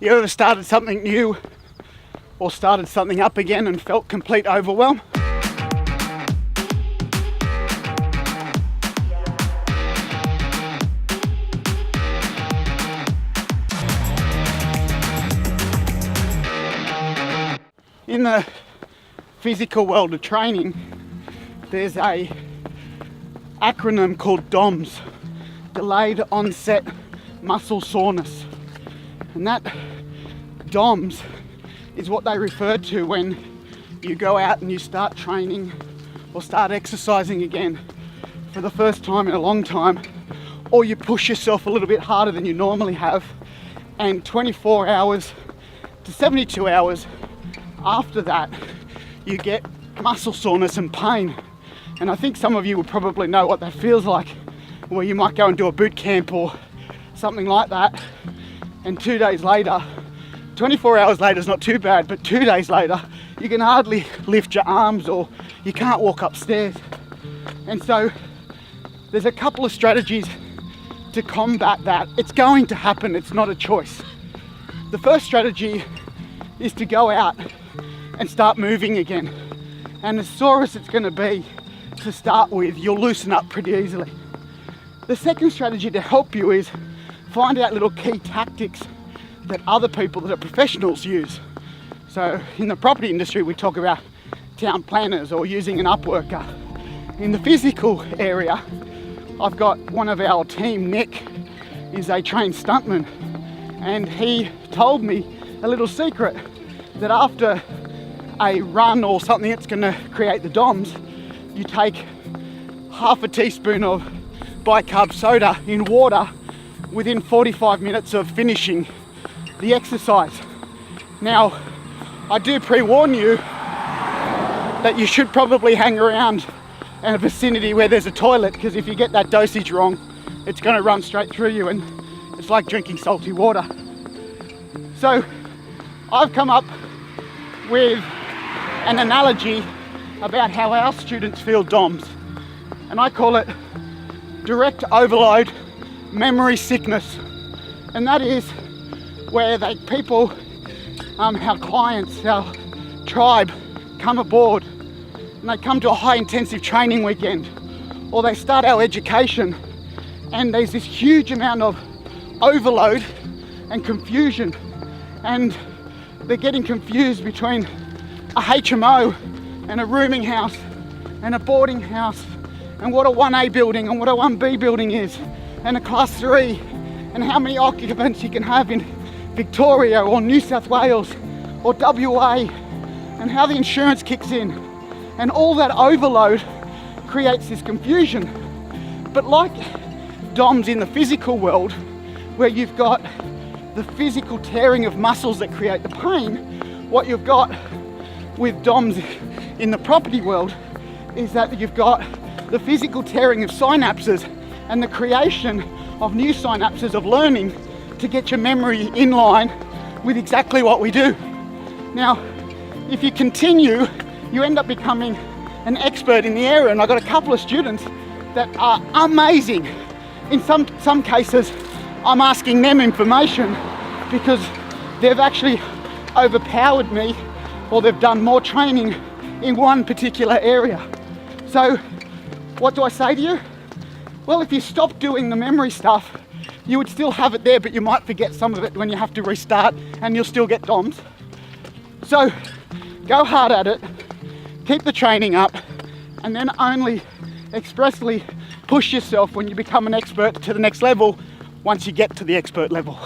You ever started something new or started something up again and felt complete overwhelm? In the physical world of training, there's a acronym called DOMS, delayed onset muscle soreness. And that DOMS is what they refer to when you go out and you start training or start exercising again for the first time in a long time, or you push yourself a little bit harder than you normally have, and 24 hours to 72 hours after that, you get muscle soreness and pain. And I think some of you will probably know what that feels like, where you might go and do a boot camp or something like that, and 2 days later, 24 hours later is not too bad, but 2 days later, you can hardly lift your arms or you can't walk upstairs. And so there's a couple of strategies to combat that. It's going to happen, it's not a choice. The first strategy is to go out and start moving again. And as sore as it's going to be to start with, you'll loosen up pretty easily. The second strategy to help you is find out little key tactics that other people that are professionals use. So in the property industry, we talk about town planners or using an upworker. In the physical area, I've got one of our team, Nick, is a trained stuntman, and he told me a little secret that after a run or something that's going to create the DOMS, you take half a teaspoon of bicarb soda in water within 45 minutes of finishing the exercise. Now, I do pre-warn you that you should probably hang around in a vicinity where there's a toilet, because if you get that dosage wrong, it's going to run straight through you and it's like drinking salty water. So I've come up with an analogy about how our students feel DOMS, and I call it direct overload memory sickness. And that is where our clients, our tribe, come aboard and they come to a high intensive training weekend, or they start our education, and there's this huge amount of overload and confusion, and they're getting confused between a HMO and a rooming house and a boarding house, and what a 1A building and what a 1B building is, and a class 3, and how many occupants you can have in Victoria or New South Wales or WA, and how the insurance kicks in. And all that overload creates this confusion. But like DOMS in the physical world, where you've got the physical tearing of muscles that create the pain, what you've got with DOMS in the property world is that you've got the physical tearing of synapses and the creation of new synapses of learning to get your memory in line with exactly what we do. Now, if you continue, you end up becoming an expert in the area, and I've got a couple of students that are amazing. In some cases, I'm asking them information because they've actually overpowered me, or they've done more training in one particular area. So what do I say to you? Well, if you stop doing the memory stuff, you would still have it there, but you might forget some of it when you have to restart, and you'll still get DOMS. So go hard at it, keep the training up, and then only expressly push yourself when you become an expert to the next level once you get to the expert level.